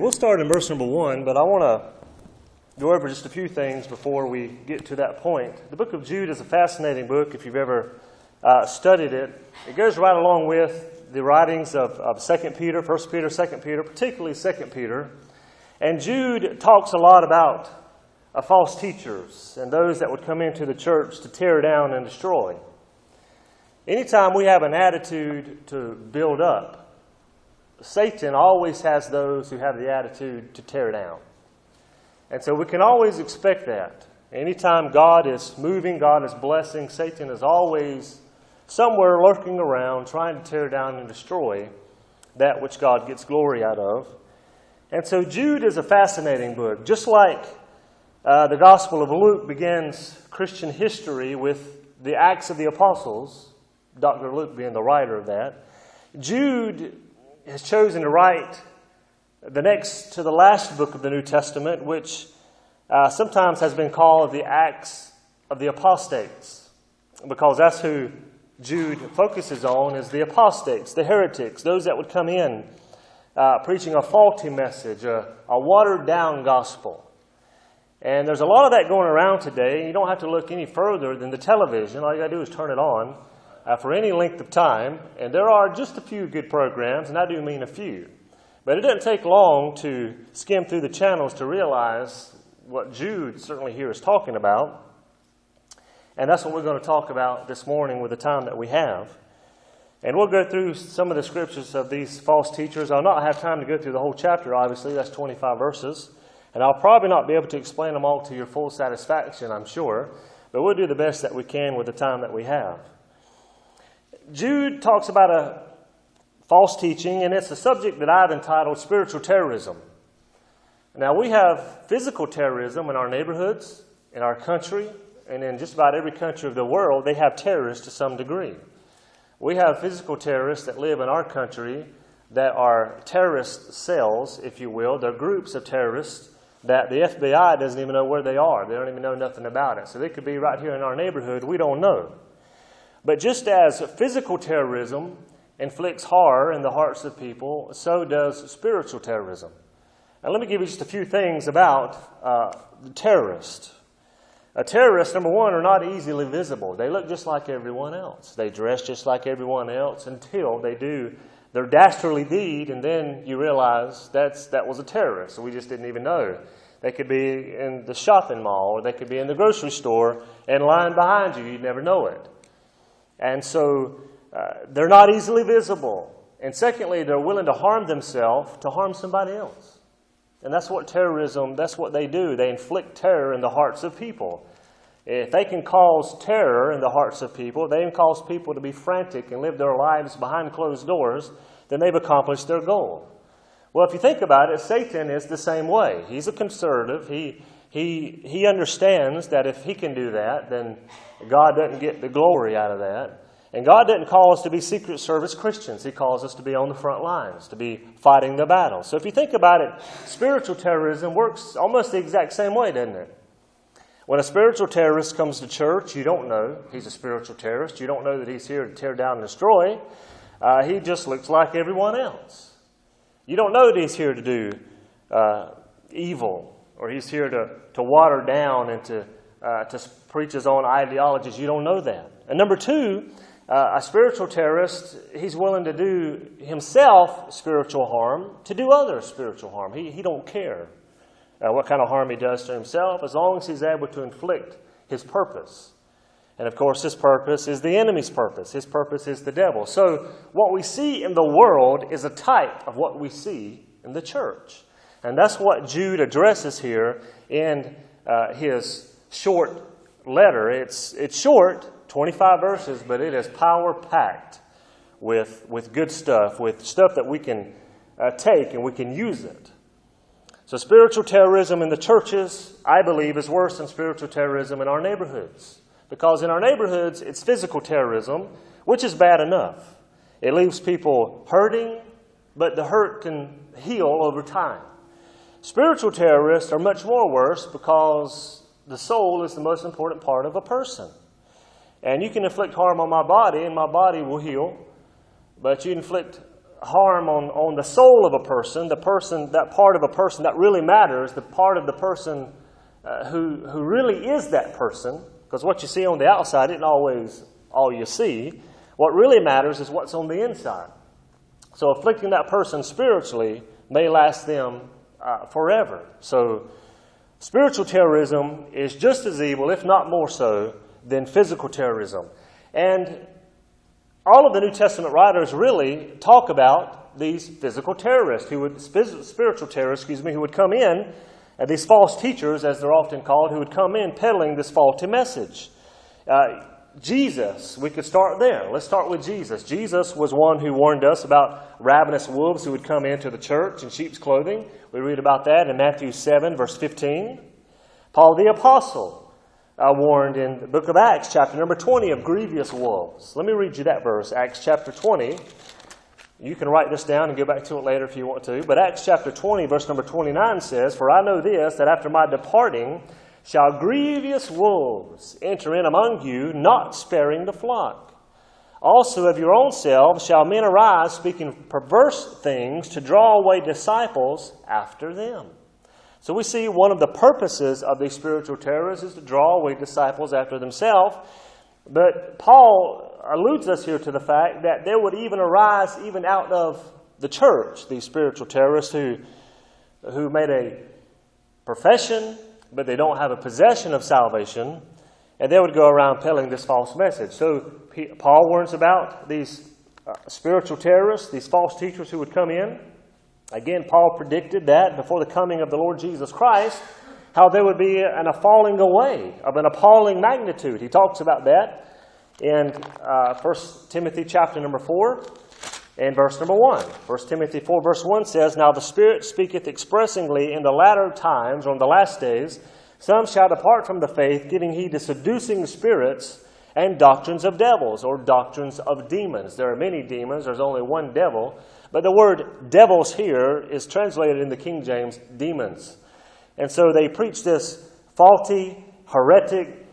We'll start in verse number 1, but I want to go over just a few things before we get to that point. The book of Jude is a fascinating book if you've ever studied it. It goes right along with the writings of 2 Peter, 1 Peter, 2 Peter, particularly 2 Peter. And Jude talks a lot about false teachers and those that would come into the church to tear down and destroy. Anytime we have an attitude to build up, Satan always has those who have the attitude to tear down. And so we can always expect that. Anytime God is moving, God is blessing, Satan is always somewhere lurking around trying to tear down and destroy that which God gets glory out of. And so Jude is a fascinating book. Just like the Gospel of Luke begins Christian history with the Acts of the Apostles, Dr. Luke being the writer of that, Jude has chosen to write the next to the last book of the New Testament, which sometimes has been called the Acts of the Apostates, because that's who Jude focuses on, is the apostates, the heretics, those that would come in preaching a faulty message, a watered-down gospel. And there's a lot of that going around today. You don't have to look any further than the television. All you got to do is turn it on for any length of time, and there are just a few good programs, and I do mean a few. But it doesn't take long to skim through the channels to realize what Jude certainly here is talking about. And that's what we're going to talk about this morning with the time that we have. And we'll go through some of the scriptures of these false teachers. I'll not have time to go through the whole chapter, obviously. That's 25 verses. And I'll probably not be able to explain them all to your full satisfaction, I'm sure. But we'll do the best that we can with the time that we have. Jude talks about a false teaching, and it's a subject that I've entitled Spiritual Terrorism. Now, we have physical terrorism in our neighborhoods, in our country, and in just about every country of the world, they have terrorists to some degree. We have physical terrorists that live in our country that are terrorist cells, if you will. They're groups of terrorists that the FBI doesn't even know where they are. They don't even know nothing about it. So they could be right here in our neighborhood. We don't know. But just as physical terrorism inflicts horror in the hearts of people, so does spiritual terrorism. Now, let me give you just a few things about the terrorist. A terrorist, number one, are not easily visible. They look just like everyone else. They dress just like everyone else until they do their dastardly deed, and then you realize that was a terrorist. So we just didn't even know. They could be in the shopping mall, or they could be in the grocery store and lying behind you. You'd never know it. And so they're not easily visible. And secondly, they're willing to harm themselves to harm somebody else. And that's what terrorism, that's what they do. They inflict terror in the hearts of people. If they can cause terror in the hearts of people, they can cause people to be frantic and live their lives behind closed doors, then they've accomplished their goal. Well, if you think about it, Satan is the same way. He's a conservative. He understands that if he can do that, then God doesn't get the glory out of that. And God didn't call us to be Secret Service Christians. He calls us to be on the front lines, to be fighting the battle. So if you think about it, spiritual terrorism works almost the exact same way, doesn't it? When a spiritual terrorist comes to church, you don't know he's a spiritual terrorist. You don't know that he's here to tear down and destroy. He just looks like everyone else. You don't know that he's here to do evil, or he's here to water down and to preach his own ideologies. You don't know that. And number two, a spiritual terrorist, he's willing to do himself spiritual harm to do others spiritual harm. He don't care what kind of harm he does to himself, as long as he's able to inflict his purpose. And of course, his purpose is the enemy's purpose. His purpose is the devil. So what we see in the world is a type of what we see in the church. And that's what Jude addresses here in his short letter. It's short, 25 verses, but it is power-packed with good stuff, with stuff that we can take and we can use it. So spiritual terrorism in the churches, I believe, is worse than spiritual terrorism in our neighborhoods. Because in our neighborhoods, it's physical terrorism, which is bad enough. It leaves people hurting, but the hurt can heal over time. Spiritual terrorists are much more worse because the soul is the most important part of a person. And you can inflict harm on my body, and my body will heal. But you inflict harm on the soul of a person, that part of a person that really matters, the part of the person who really is that person, because what you see on the outside isn't always all you see. What really matters is what's on the inside. So afflicting that person spiritually may last them forever. So spiritual terrorism is just as evil, if not more so, than physical terrorism. And all of the New Testament writers really talk about these physical terrorists, spiritual terrorists, who would come in, and these false teachers, as they're often called, who would come in peddling this faulty message. Jesus, we could start there. Let's start with Jesus. Jesus was one who warned us about ravenous wolves who would come into the church in sheep's clothing. We read about that in Matthew 7, verse 15. Paul the Apostle warned in the book of Acts, chapter number 20, of grievous wolves. Let me read you that verse, Acts chapter 20. You can write this down and go back to it later if you want to. But Acts chapter 20, verse number 29 says, "For I know this, that after my departing shall grievous wolves enter in among you, not sparing the flock. Also of your own selves shall men arise, speaking perverse things, to draw away disciples after them." So we see one of the purposes of these spiritual terrorists is to draw away disciples after themselves. But Paul alludes us here to the fact that there would even arise, even out of the church, these spiritual terrorists who made a profession, but they don't have a possession of salvation, and they would go around peddling this false message. So Paul warns about these spiritual terrorists, these false teachers who would come in. Again, Paul predicted that before the coming of the Lord Jesus Christ, how there would be a falling away of an appalling magnitude. He talks about that in 1 Timothy chapter number 4 and verse number 1. 1 Timothy 4 verse 1 says, "Now the Spirit speaketh expressingly in the latter times, or in the last days, some shall depart from the faith, giving heed to seducing spirits and doctrines of devils," or doctrines of demons. There are many demons. There's only one devil. But the word devils here is translated in the King James demons. And so they preach this faulty, heretic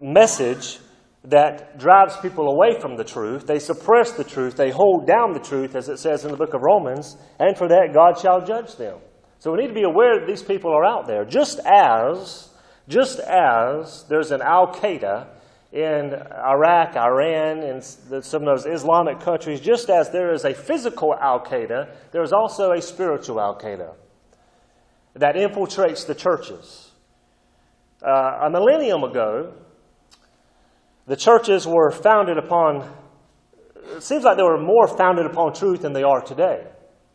message that drives people away from the truth. They suppress the truth. They hold down the truth, as it says in the book of Romans, and for that God shall judge them. So we need to be aware that these people are out there. Just as there's an Al-Qaeda in Iraq, Iran, and some of those Islamic countries, just as there is a physical Al-Qaeda, there is also a spiritual Al-Qaeda that infiltrates the churches. A millennium ago, the churches were founded upon, it seems like they were more founded upon truth than they are today.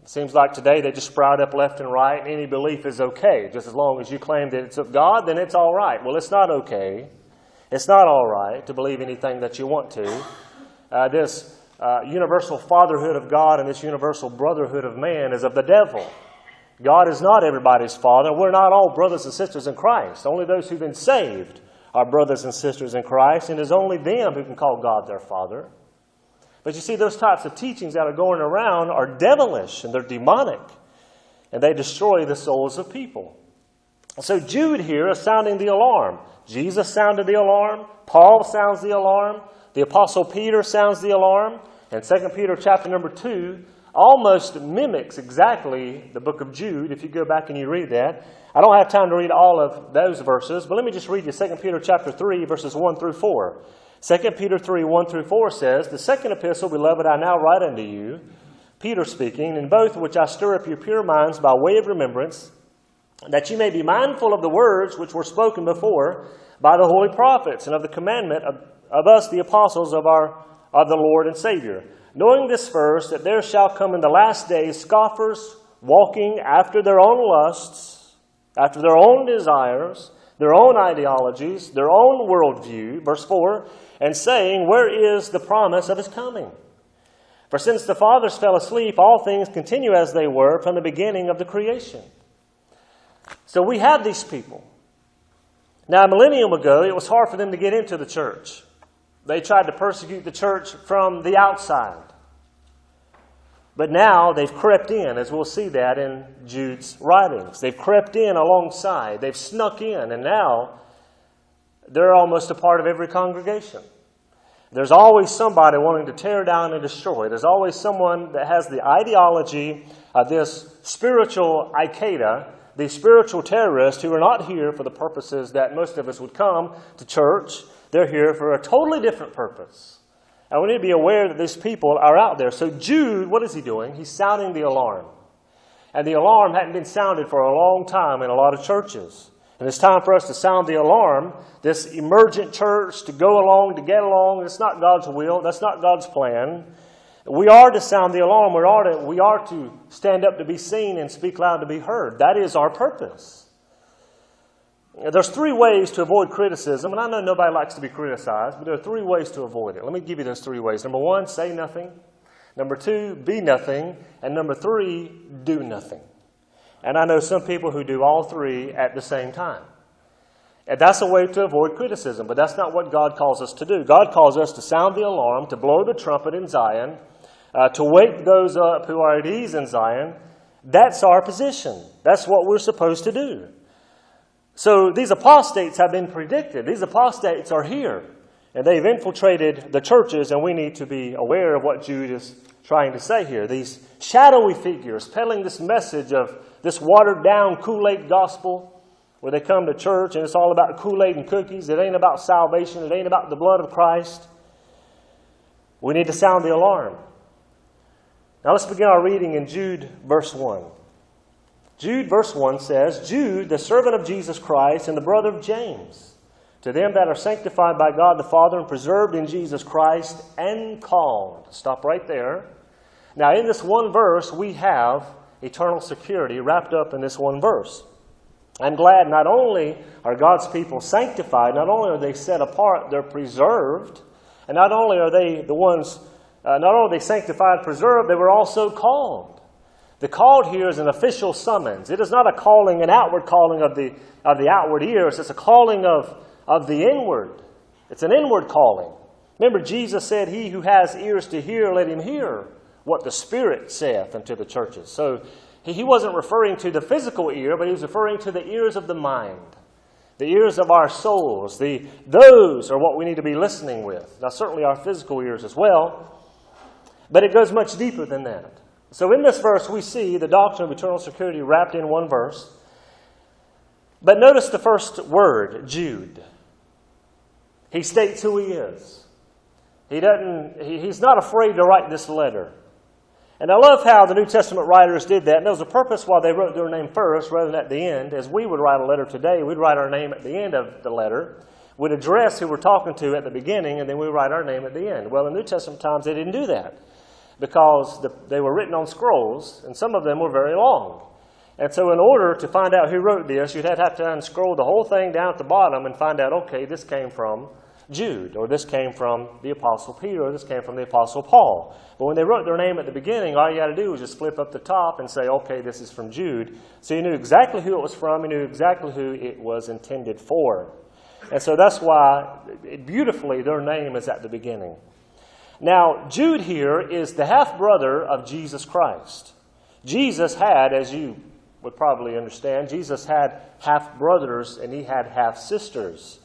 It seems like today they just sprout up left and right, and any belief is okay. Just as long as you claim that it's of God, then it's all right. Well, it's not okay. It's not all right to believe anything that you want to. This universal fatherhood of God and this universal brotherhood of man is of the devil. God is not everybody's father. We're not all brothers and sisters in Christ. Only those who've been saved are brothers and sisters in Christ, and it's only them who can call God their Father. But you see, those types of teachings that are going around are devilish, and they're demonic, and they destroy the souls of people. So Jude here is sounding the alarm. Jesus sounded the alarm. Paul sounds the alarm. The Apostle Peter sounds the alarm. And 2 Peter chapter number 2 almost mimics exactly the book of Jude, if you go back and you read that. I don't have time to read all of those verses, but let me just read you 2 Peter chapter 3, verses 1 through 4. 2 Peter 3, 1 through 4 says, "The second epistle, beloved, I now write unto you, Peter speaking, in both which I stir up your pure minds by way of remembrance, that you may be mindful of the words which were spoken before by the holy prophets, and of the commandment of us, the apostles of the Lord and Savior. Knowing this first, that there shall come in the last days scoffers, walking after their own lusts, after their own desires, their own ideologies, their own worldview," verse 4, "and saying, Where is the promise of his coming? For since the fathers fell asleep, all things continue as they were from the beginning of the creation." So we have these people. Now, a millennium ago, it was hard for them to get into the church. They tried to persecute the church from the outside. But now they've crept in, as we'll see that in Jude's writings. They've crept in alongside. They've snuck in, and now they're almost a part of every congregation. There's always somebody wanting to tear down and destroy. There's always someone that has the ideology of this spiritual Al-Qaeda, these spiritual terrorists who are not here for the purposes that most of us would come to church. They're here for a totally different purpose. And we need to be aware that these people are out there. So Jude, what is he doing? He's sounding the alarm. And the alarm hadn't been sounded for a long time in a lot of churches. And it's time for us to sound the alarm, this emergent church, to go along, to get along. It's not God's will. That's not God's plan. We are to sound the alarm. We are to stand up to be seen and speak loud to be heard. That is our purpose. There's 3 ways to avoid criticism. And I know nobody likes to be criticized, but there are 3 ways to avoid it. Let me give you those 3 ways. Number 1, say nothing. Number 2, be nothing. And number 3, do nothing. And I know some people who do all 3 at the same time. And that's a way to avoid criticism, but that's not what God calls us to do. God calls us to sound the alarm, to blow the trumpet in Zion, to wake those up who are at ease in Zion. That's our position. That's what we're supposed to do. So these apostates have been predicted. These apostates are here, and they've infiltrated the churches, and we need to be aware of what Jude is trying to say here. These shadowy figures peddling this message of this watered-down Kool-Aid gospel where they come to church and it's all about Kool-Aid and cookies. It ain't about salvation. It ain't about the blood of Christ. We need to sound the alarm. Now let's begin our reading in Jude verse 1. Jude verse 1 says, Jude, the servant of Jesus Christ and the brother of James, to them that are sanctified by God the Father and preserved in Jesus Christ and called. Stop right there. Now in this one verse we have eternal security wrapped up in this one verse. I'm glad not only are God's people sanctified, not only are they set apart, they're preserved, and not only are they the ones, not only are they sanctified, preserved, they were also called. The called here is an official summons. It is not a calling, an outward calling of the outward ears. It's a calling of the inward. It's an inward calling. Remember, Jesus said, he who has ears to hear, let him hear what the Spirit saith unto the churches. So he wasn't referring to the physical ear, but he was referring to the ears of the mind, the ears of our souls. Those are what we need to be listening with. Now, certainly our physical ears as well, but it goes much deeper than that. So in this verse, we see the doctrine of eternal security wrapped in one verse. But notice the first word, Jude. He states who he is. He's not afraid to write this letter. And I love how the New Testament writers did that. And there was a purpose why they wrote their name first rather than at the end. As we would write a letter today, we'd write our name at the end of the letter. We'd address who we're talking to at the beginning, and then we'd write our name at the end. Well, in New Testament times, they didn't do that because they were written on scrolls, and some of them were very long. And so in order to find out who wrote this, you'd have to unscroll the whole thing down at the bottom and find out, okay, this came from Jude, or this came from the Apostle Peter, or this came from the Apostle Paul. But when they wrote their name at the beginning, all you had to do was just flip up the top and say, okay, this is from Jude. So you knew exactly who it was from, you knew exactly who it was intended for. And so that's why, beautifully, their name is at the beginning. Now, Jude here is the half-brother of Jesus Christ. Jesus had, as you would probably understand, Jesus had half-brothers and he had half-sisters.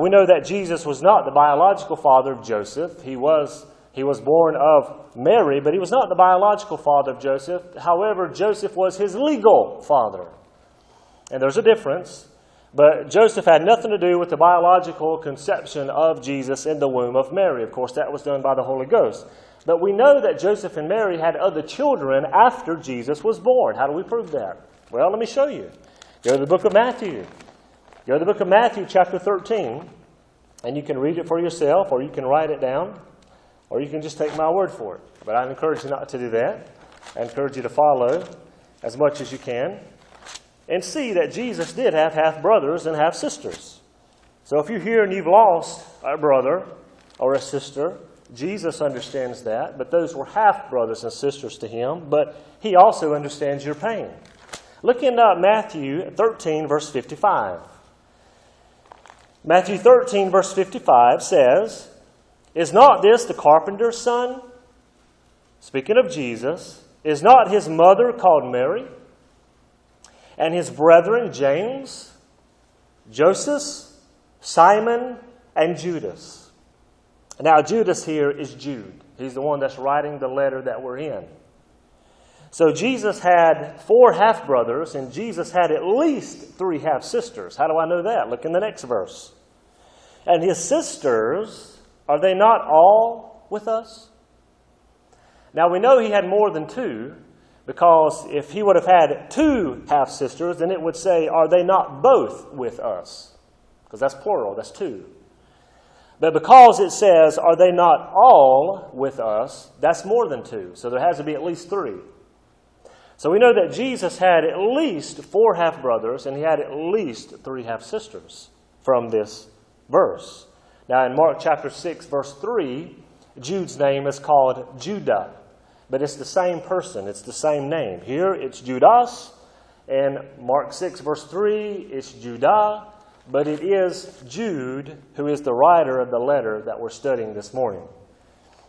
We know that Jesus was not the biological father of Joseph. He was born of Mary, but he was not the biological father of Joseph. However, Joseph was his legal father. And there's a difference. But Joseph had nothing to do with the biological conception of Jesus in the womb of Mary. Of course, that was done by the Holy Ghost. But we know that Joseph and Mary had other children after Jesus was born. How do we prove that? Well, let me show you. Go to the book of Matthew. Go to the book of Matthew, chapter 13, and you can read it for yourself, or you can write it down, or you can just take my word for it. But I encourage you not to do that. I encourage you to follow as much as you can and see that Jesus did have half-brothers and half-sisters. So if you're here and you've lost a brother or a sister, Jesus understands that, but those were half-brothers and sisters to him, but he also understands your pain. Look in Matthew 13, verse 55. Matthew 13, verse 55 says, Is not this the carpenter's son? Speaking of Jesus, is not his mother called Mary? And his brethren James, Joseph, Simon, and Judas? Now, Judas here is Jude. He's the one that's writing the letter that we're in. So Jesus had 4 half-brothers, and Jesus had at least 3 half-sisters. How do I know that? Look in the next verse. And his sisters, are they not all with us? Now, we know he had more than 2, because if he would have had 2 half-sisters, then it would say, are they not both with us? Because that's plural, that's 2. But because it says, are they not all with us, that's more than 2. So there has to be at least 3. So we know that Jesus had at least 4 half-brothers, and he had at least 3 half-sisters from this verse. Now in Mark chapter 6, verse 3, Jude's name is called Judah. But it's the same person. It's the same name. Here it's Judas. And Mark 6, verse 3, it's Judah. But it is Jude who is the writer of the letter that we're studying this morning.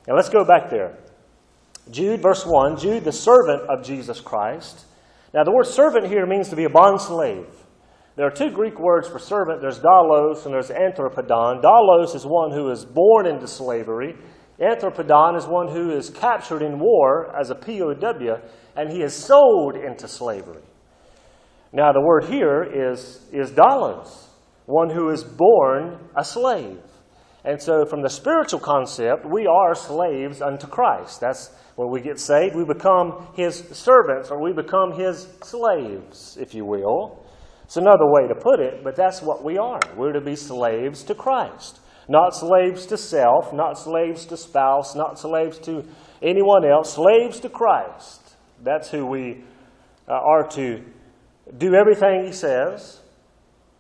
Now let's go back there. Jude, verse 1, Jude, the servant of Jesus Christ. Now the word servant here means to be a bondslave. There are 2 Greek words for servant. There's daulos and there's anthropodon. Daulos is one who is born into slavery. Anthropodon is one who is captured in war as a POW, and he is sold into slavery. Now the word here is daulos, one who is born a slave. And so from the spiritual concept, we are slaves unto Christ. That's when we get saved, we become his servants, or we become his slaves, if you will. It's another way to put it, but that's what we are. We're to be slaves to Christ. Not slaves to self, not slaves to spouse, not slaves to anyone else. Slaves to Christ. That's who we are to do everything he says.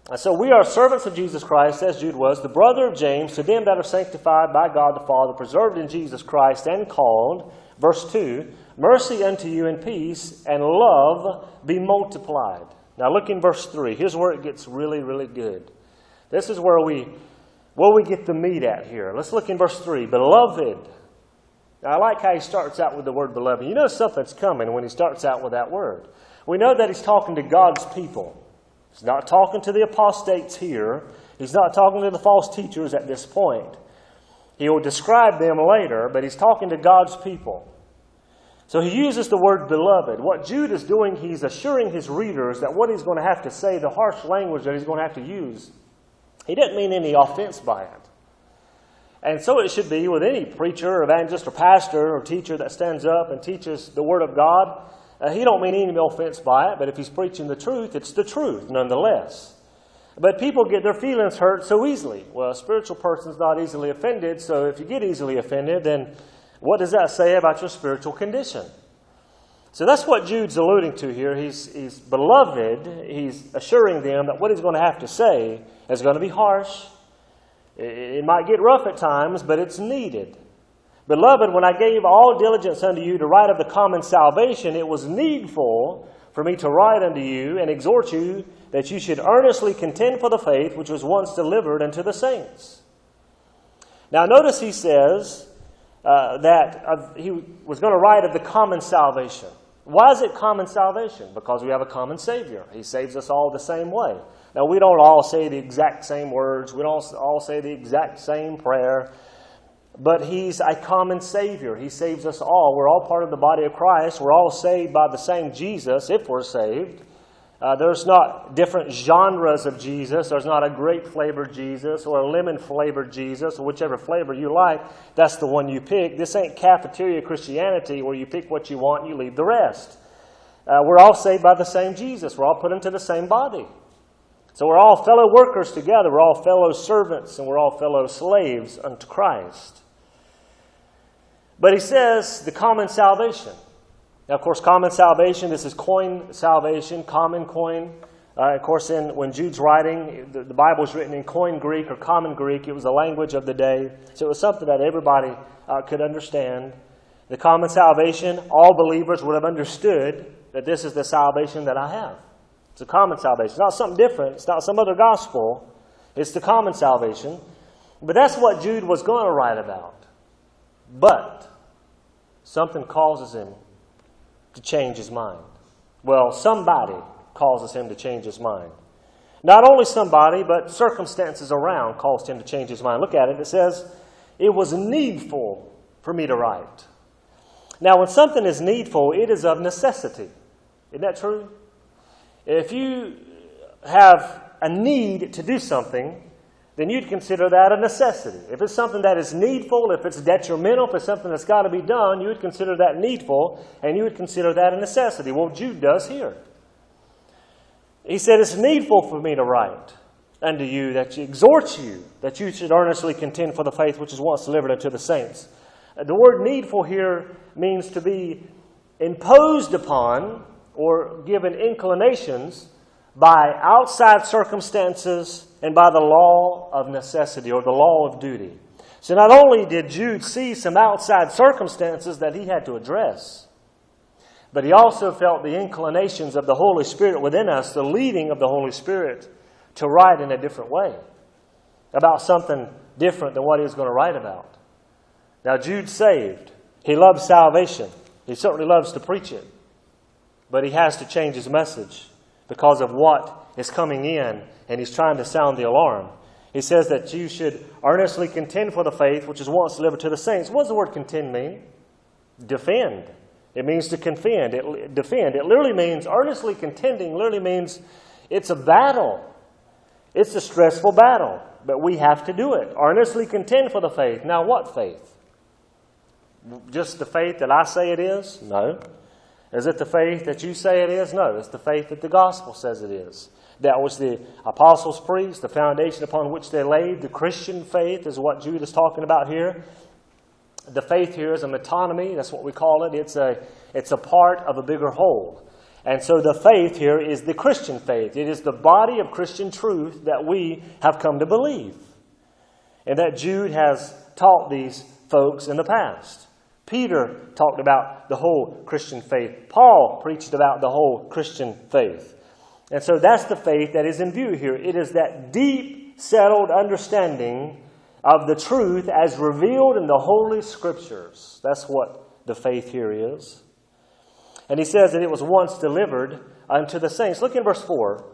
And so we are servants of Jesus Christ, as Jude was, the brother of James, to them that are sanctified by God the Father, preserved in Jesus Christ, and called. Verse 2, mercy unto you and peace, and love be multiplied. Now look in verse 3. Here's where it gets really, really good. This is where we get the meat at here. Let's look in verse 3. Beloved. Now I like how he starts out with the word beloved. You know something's coming when he starts out with that word. We know that he's talking to God's people. He's not talking to the apostates here. He's not talking to the false teachers at this point. He will describe them later, but he's talking to God's people. So he uses the word beloved. What Jude is doing, he's assuring his readers that what he's going to have to say, the harsh language that he's going to have to use, he didn't mean any offense by it. And so it should be with any preacher, evangelist, or pastor, or teacher that stands up and teaches the Word of God. He don't mean any offense by it, but if he's preaching the truth, it's the truth nonetheless. But people get their feelings hurt so easily. Well, a spiritual person's not easily offended, so if you get easily offended, then what does that say about your spiritual condition? So that's what Jude's alluding to here. He's beloved. He's assuring them that what he's going to have to say is going to be harsh. It might get rough at times, but it's needed. Beloved, when I gave all diligence unto you to write of the common salvation, it was needful for me to write unto you and exhort you that you should earnestly contend for the faith which was once delivered unto the saints. Now notice he says that he was going to write of the common salvation. Why is it common salvation? Because we have a common Savior. He saves us all the same way. Now we don't all say the exact same words. We don't all say the exact same prayer. But he's a common Savior. He saves us all. We're all part of the body of Christ. We're all saved by the same Jesus if we're saved. There's not different genres of Jesus. There's not a grape-flavored Jesus or a lemon-flavored Jesus, or whichever flavor you like. That's the one you pick. This ain't cafeteria Christianity where you pick what you want and you leave the rest. We're all saved by the same Jesus. We're all put into the same body. So we're all fellow workers together. We're all fellow servants, and we're all fellow slaves unto Christ. But he says the common salvation. Now, of course, common salvation, this is coin salvation, common coin. Of course, when Jude's writing, the Bible is written in Koine Greek or common Greek. It was the language of the day. So it was something that everybody could understand. The common salvation, all believers would have understood that this is the salvation that I have. It's a common salvation. It's not something different. It's not some other gospel. It's the common salvation. But that's what Jude was going to write about. But something causes him to change his mind. Well, somebody causes him to change his mind. Not only somebody, but circumstances around caused him to change his mind. Look at it. It says, it was needful for me to write. Now, when something is needful, it is of necessity. Isn't that true? If you have a need to do something, then you'd consider that a necessity. If it's something that is needful, if it's detrimental, if it's something that's got to be done, you would consider that needful, and you would consider that a necessity. Well, Jude does here. He said, it's needful for me to write unto you, that you exhort you, that you should earnestly contend for the faith which is once delivered unto the saints. The word needful here means to be imposed upon or given inclinations by outside circumstances and by the law of necessity or the law of duty. So not only did Jude see some outside circumstances that he had to address, but he also felt the inclinations of the Holy Spirit within us, the leading of the Holy Spirit to write in a different way, about something different than what he was going to write about. Now, Jude's saved. He loves salvation. He certainly loves to preach it. But he has to change his message because of what is coming in, and he's trying to sound the alarm. He says that you should earnestly contend for the faith which is once delivered to the saints. What does the word contend mean? Defend. It means to defend. Defend. It literally means, earnestly contending literally means it's a battle. It's a stressful battle, but we have to do it. Earnestly contend for the faith. Now, what faith? Just the faith that I say it is? No. Is it the faith that you say it is? No. It's the faith that the gospel says it is. That was the apostles' preached, the foundation upon which they laid. The Christian faith is what Jude is talking about here. The faith here is a metonymy. That's what we call it. It's a part of a bigger whole. And so the faith here is the Christian faith. It is the body of Christian truth that we have come to believe. And that Jude has taught these folks in the past. Peter talked about the whole Christian faith. Paul preached about the whole Christian faith. And so that's the faith that is in view here. It is that deep, settled understanding of the truth as revealed in the Holy Scriptures. That's what the faith here is. And he says that it was once delivered unto the saints. Look in verse 4.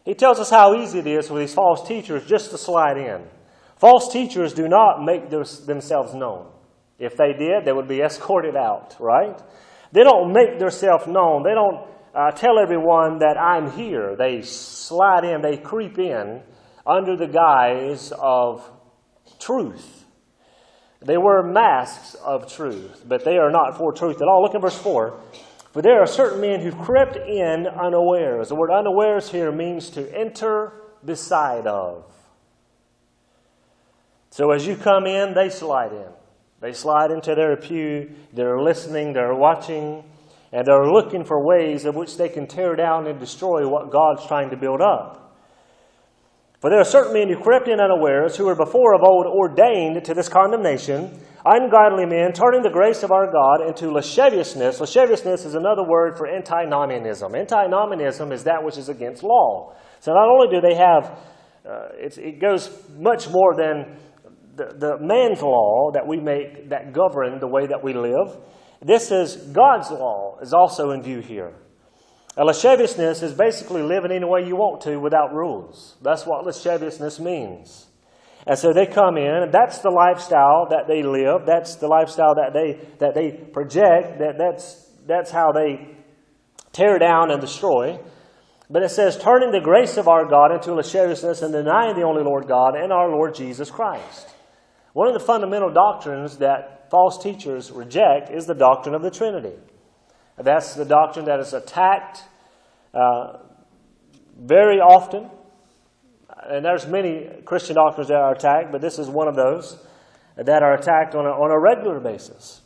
He tells us how easy it is for these false teachers just to slide in. False teachers do not make themselves known. If they did, they would be escorted out, right? They don't make themselves known. They don't tell everyone that I'm here. They slide in, they creep in under the guise of truth. They wear masks of truth, but they are not for truth at all. Look at verse 4. For there are certain men who crept in unawares. The word unawares here means to enter beside of. So as you come in, they slide in. They slide into their pew, they're listening, they're watching, and they're looking for ways in which they can tear down and destroy what God's trying to build up. For there are certain men who crept in unawares, who were before of old ordained to this condemnation, ungodly men, turning the grace of our God into lasciviousness. Lasciviousness is another word for antinomianism. Antinomianism is that which is against law. So not only do they have, it goes much more than the man's law that we make that govern the way that we live. This is God's law is also in view here. A lasciviousness is basically living any way you want to without rules. That's what lasciviousness means. And so they come in, and that's the lifestyle that they live. That's the lifestyle that they project. That's how they tear down and destroy. But it says, turning the grace of our God into lasciviousness and denying the only Lord God and our Lord Jesus Christ. One of the fundamental doctrines that false teachers reject is the doctrine of the Trinity. That's the doctrine that is attacked very often. And there's many Christian doctrines that are attacked, but this is one of those that are attacked on a regular basis.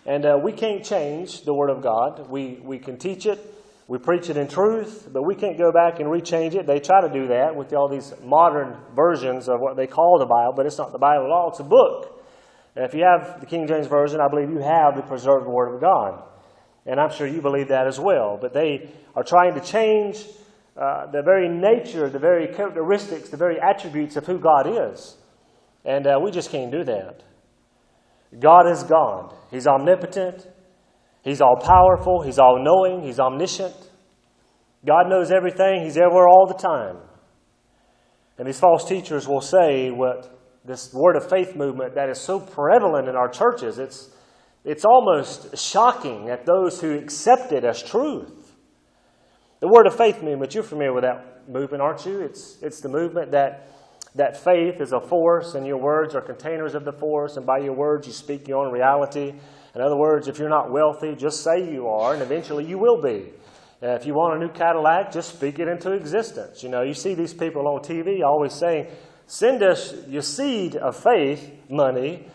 And we can't change the Word of God. We can teach it, we preach it in truth, but we can't go back and rechange it. They try to do that with all these modern versions of what they call the Bible, but it's not the Bible at all. It's a book. And if you have the King James Version, I believe you have the preserved Word of God. And I'm sure you believe that as well. But they are trying to change the very nature, the very characteristics, the very attributes of who God is. And we just can't do that. God is God. He's omnipotent. He's all-powerful. He's all-knowing. He's omniscient. God knows everything. He's everywhere all the time. And these false teachers will say what this word of faith movement that is so prevalent in our churches. It's almost shocking at those who accept it as truth. The word of faith movement, you're familiar with that movement, aren't you? It's the movement that faith is a force and your words are containers of the force, and by your words you speak your own reality. In other words, if you're not wealthy, just say you are, and eventually you will be. If you want a new Cadillac, just speak it into existence. You know, you see these people on TV always saying, send us your seed of faith money,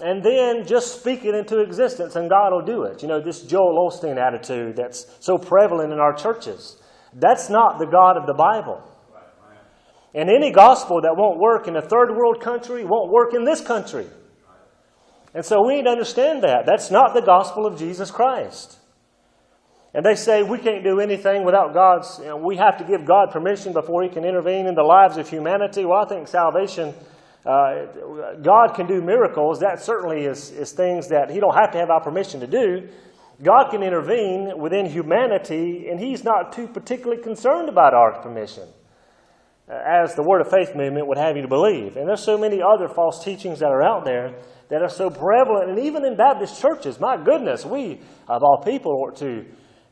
and then just speak it into existence, and God will do it. You know, this Joel Osteen attitude that's so prevalent in our churches. That's not the God of the Bible. And any gospel that won't work in a third world country won't work in this country. And so we need to understand that. That's not the gospel of Jesus Christ. And they say we can't do anything without God's, we have to give God permission before He can intervene in the lives of humanity. Well, I think salvation, God can do miracles. That certainly is things that He don't have to have our permission to do. God can intervene within humanity, and He's not too particularly concerned about our permission, as the Word of Faith movement would have you to believe. And there's so many other false teachings that are out there that are so prevalent, and even in Baptist churches. My goodness, we, of all people, ought to,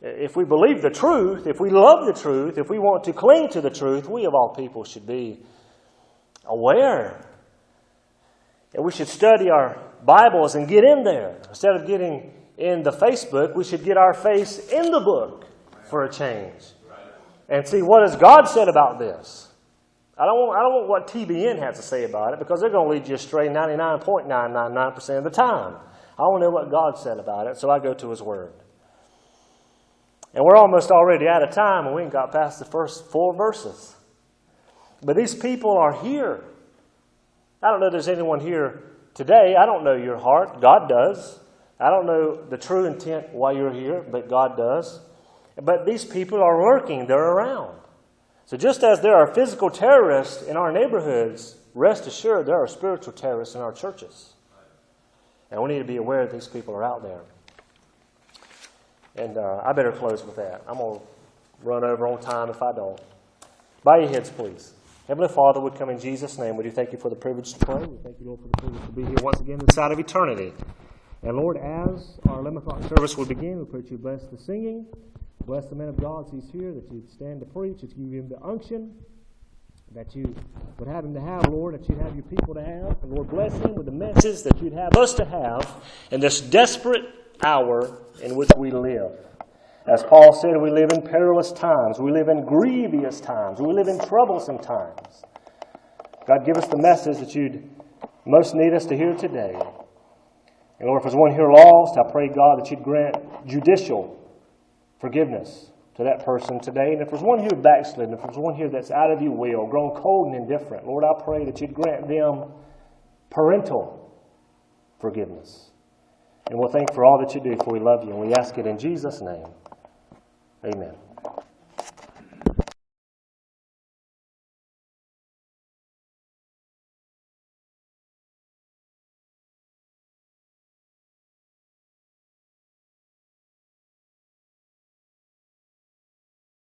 if we believe the truth, if we love the truth, if we want to cling to the truth, we of all people should be aware. And we should study our Bibles and get in there. Instead of getting in the Facebook, we should get our face in the book for a change. And see, what has God said about this? I don't want what TBN has to say about it, because they're going to lead you astray 99.999% of the time. I want to know what God said about it, so I go to His Word. And we're almost already out of time, and we ain't got past the first 4 verses. But these people are here. I don't know if there's anyone here today. I don't know your heart. God does. I don't know the true intent why you're here, but God does. But these people are lurking. They're around. So just as there are physical terrorists in our neighborhoods, rest assured there are spiritual terrorists in our churches. And we need to be aware that these people are out there. And I better close with that. I'm going to run over on time if I don't. Bow your heads, please. Heavenly Father, we come in Jesus' name. We do thank You for the privilege to pray. We thank You, Lord, for the privilege to be here once again inside of eternity. And Lord, as our 11 o'clock service will begin, we pray that You bless the singing, bless the man of God as he's here, that You'd stand to preach, that You give him the unction, that You would have him to have, Lord, that You'd have Your people to have. And Lord, bless him with the message that You'd have us to have in this desperate hour in which we live. As Paul said, we live in perilous times. We live in grievous times. We live in troublesome times. God, give us the message that You'd most need us to hear today. And Lord, if there's one here lost, I pray, God, that You'd grant judicial forgiveness to that person today. And if there's one here backslidden, if there's one here that's out of Your will, grown cold and indifferent, Lord, I pray that You'd grant them parental forgiveness. And we'll thank You for all that You do, for we love You, and we ask it in Jesus' name. Amen.